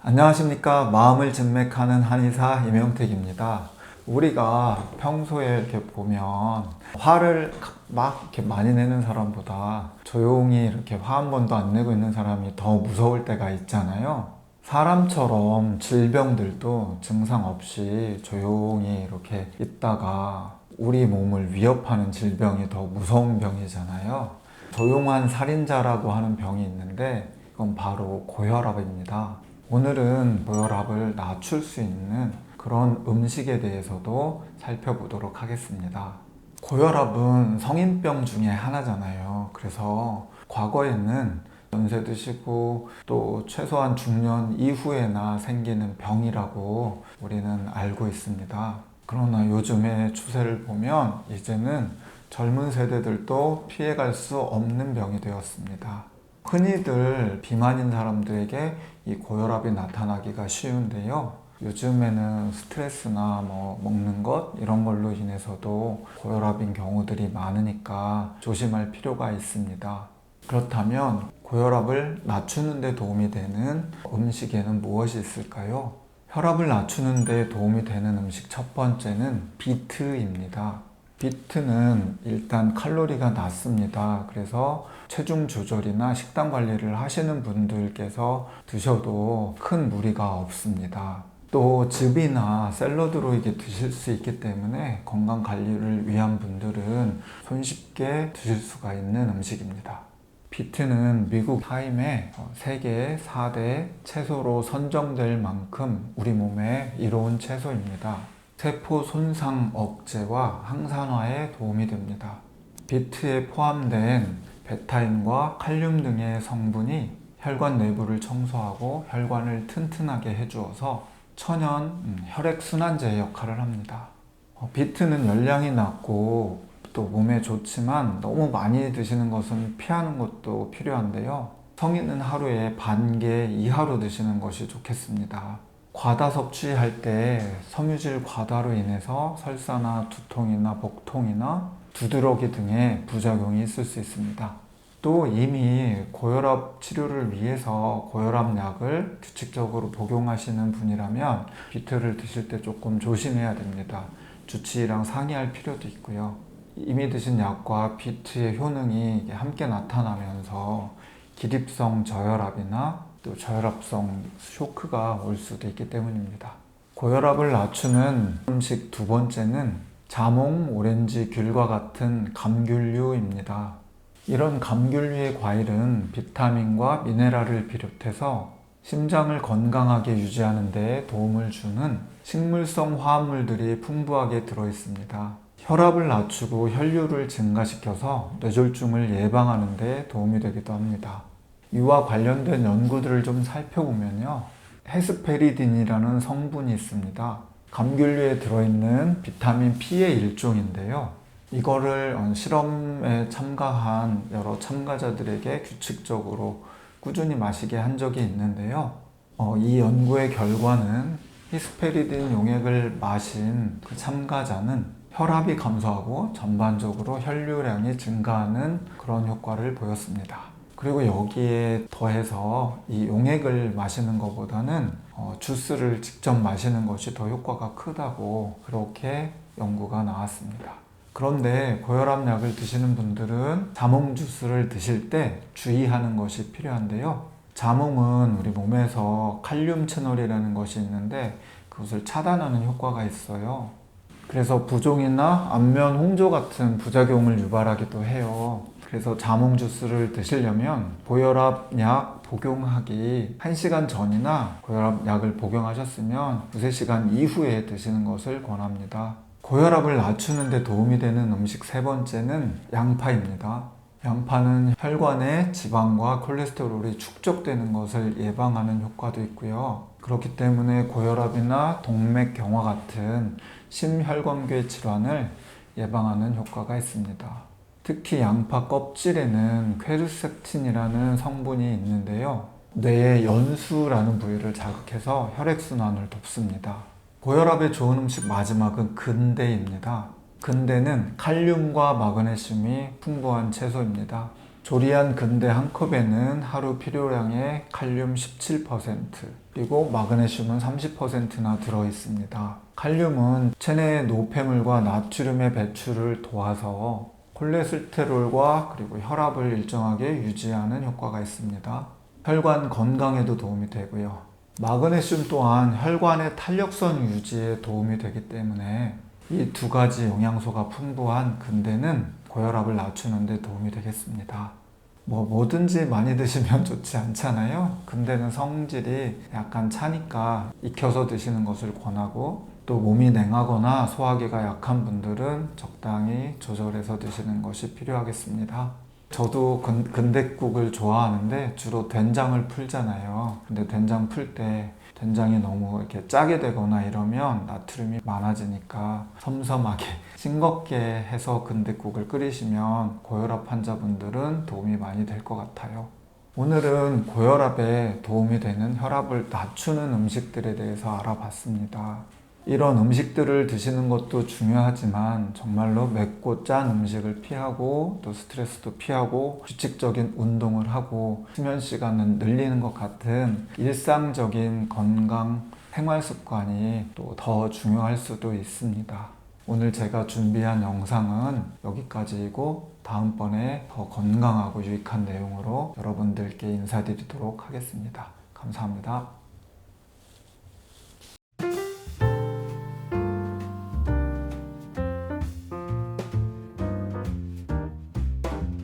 안녕하십니까. 마음을 증맥하는 한의사 임영택입니다. 우리가 평소에 이렇게 보면 화를 막 이렇게 많이 내는 사람보다 조용히 이렇게 화 한 번도 안 내고 있는 사람이 더 무서울 때가 있잖아요. 사람처럼 질병들도 증상 없이 조용히 이렇게 있다가 우리 몸을 위협하는 질병이 더 무서운 병이잖아요. 조용한 살인자라고 하는 병이 있는데 그건 바로 고혈압입니다. 오늘은 고혈압을 낮출 수 있는 그런 음식에 대해서도 살펴보도록 하겠습니다. 고혈압은 성인병 중에 하나잖아요. 그래서 과거에는 연세 드시고 또 최소한 중년 이후에나 생기는 병이라고 우리는 알고 있습니다. 그러나 요즘의 추세를 보면 이제는 젊은 세대들도 피해갈 수 없는 병이 되었습니다. 흔히들 비만인 사람들에게 이 고혈압이 나타나기가 쉬운데요. 요즘에는 스트레스나 먹는 것 이런 걸로 인해서도 고혈압인 경우들이 많으니까 조심할 필요가 있습니다. 그렇다면 고혈압을 낮추는 데 도움이 되는 음식에는 무엇이 있을까요? 혈압을 낮추는 데 도움이 되는 음식 첫 번째는 비트입니다. 비트는 일단 칼로리가 낮습니다. 그래서 체중 조절이나 식단 관리를 하시는 분들께서 드셔도 큰 무리가 없습니다. 또 즙이나 샐러드로 이게 드실 수 있기 때문에 건강 관리를 위한 분들은 손쉽게 드실 수가 있는 음식입니다. 비트는 미국 타임에 세계 4대 채소로 선정될 만큼 우리 몸에 이로운 채소입니다. 세포 손상 억제와 항산화에 도움이 됩니다. 비트에 포함된 베타인과 칼륨 등의 성분이 혈관 내부를 청소하고 혈관을 튼튼하게 해주어서 천연 혈액순환제 역할을 합니다. 비트는 열량이 낮고 또 몸에 좋지만 너무 많이 드시는 것은 피하는 것도 필요한데요. 성인은 하루에 반 개 이하로 드시는 것이 좋겠습니다. 과다 섭취할 때 섬유질 과다로 인해서 설사나 두통이나 복통이나 두드러기 등의 부작용이 있을 수 있습니다. 또 이미 고혈압 치료를 위해서 고혈압 약을 규칙적으로 복용하시는 분이라면 비트를 드실 때 조금 조심해야 됩니다. 주치의랑 상의할 필요도 있고요. 이미 드신 약과 비트의 효능이 함께 나타나면서 기립성 저혈압이나 또 저혈압성 쇼크가 올 수도 있기 때문입니다. 고혈압을 낮추는 음식 두 번째는 자몽, 오렌지, 귤과 같은 감귤류입니다. 이런 감귤류의 과일은 비타민과 미네랄을 비롯해서 심장을 건강하게 유지하는 데 도움을 주는 식물성 화합물들이 풍부하게 들어있습니다. 혈압을 낮추고 혈류를 증가시켜서 뇌졸중을 예방하는 데 도움이 되기도 합니다. 이와 관련된 연구들을 좀 살펴보면요. 헤스페리딘이라는 성분이 있습니다. 감귤류에 들어있는 비타민 B의 일종인데요. 이거를 실험에 참가한 여러 참가자들에게 규칙적으로 꾸준히 마시게 한 적이 있는데요. 이 연구의 결과는 히스페리딘 용액을 마신 그 참가자는 혈압이 감소하고 전반적으로 혈류량이 증가하는 그런 효과를 보였습니다. 그리고 여기에 더해서 이 용액을 마시는 것보다는 주스를 직접 마시는 것이 더 효과가 크다고 그렇게 연구가 나왔습니다. 그런데 고혈압 약을 드시는 분들은 자몽 주스를 드실 때 주의하는 것이 필요한데요. 자몽은 우리 몸에서 칼륨 채널이라는 것이 있는데 그것을 차단하는 효과가 있어요. 그래서 부종이나 안면 홍조 같은 부작용을 유발하기도 해요. 그래서 자몽 주스를 드시려면 고혈압 약 복용하기 1시간 전이나 고혈압 약을 복용하셨으면 2~3시간 이후에 드시는 것을 권합니다. 고혈압을 낮추는 데 도움이 되는 음식 세 번째는 양파입니다. 양파는 혈관에 지방과 콜레스테롤이 축적되는 것을 예방하는 효과도 있고요. 그렇기 때문에 고혈압이나 동맥경화 같은 심혈관계 질환을 예방하는 효과가 있습니다. 특히 양파 껍질에는 퀘르세틴이라는 성분이 있는데요. 뇌의 연수라는 부위를 자극해서 혈액순환을 돕습니다. 고혈압에 좋은 음식 마지막은 근대입니다. 근대는 칼륨과 마그네슘이 풍부한 채소입니다. 조리한 근대 한 컵에는 하루 필요량의 칼륨 17%, 그리고 마그네슘은 30%나 들어있습니다. 칼륨은 체내의 노폐물과 나트륨의 배출을 도와서 콜레스테롤과 그리고 혈압을 일정하게 유지하는 효과가 있습니다. 혈관 건강에도 도움이 되고요. 마그네슘 또한 혈관의 탄력성 유지에 도움이 되기 때문에 이 두 가지 영양소가 풍부한 근대는 고혈압을 낮추는 데 도움이 되겠습니다. 뭐든지 많이 드시면 좋지 않잖아요. 근대는 성질이 약간 차니까 익혀서 드시는 것을 권하고, 또 몸이 냉하거나 소화기가 약한 분들은 적당히 조절해서 드시는 것이 필요하겠습니다. 저도 근대국을 좋아하는데 주로 된장을 풀잖아요. 근데 된장 풀 때 된장이 너무 이렇게 짜게 되거나 이러면 나트륨이 많아지니까 섬섬하게 싱겁게 해서 근대국을 끓이시면 고혈압 환자분들은 도움이 많이 될 것 같아요. 오늘은 고혈압에 도움이 되는 혈압을 낮추는 음식들에 대해서 알아봤습니다. 이런 음식들을 드시는 것도 중요하지만 정말로 맵고 짠 음식을 피하고, 또 스트레스도 피하고, 규칙적인 운동을 하고 수면 시간을 늘리는 것 같은 일상적인 건강 생활 습관이 또 더 중요할 수도 있습니다. 오늘 제가 준비한 영상은 여기까지이고, 다음번에 더 건강하고 유익한 내용으로 여러분들께 인사드리도록 하겠습니다. 감사합니다.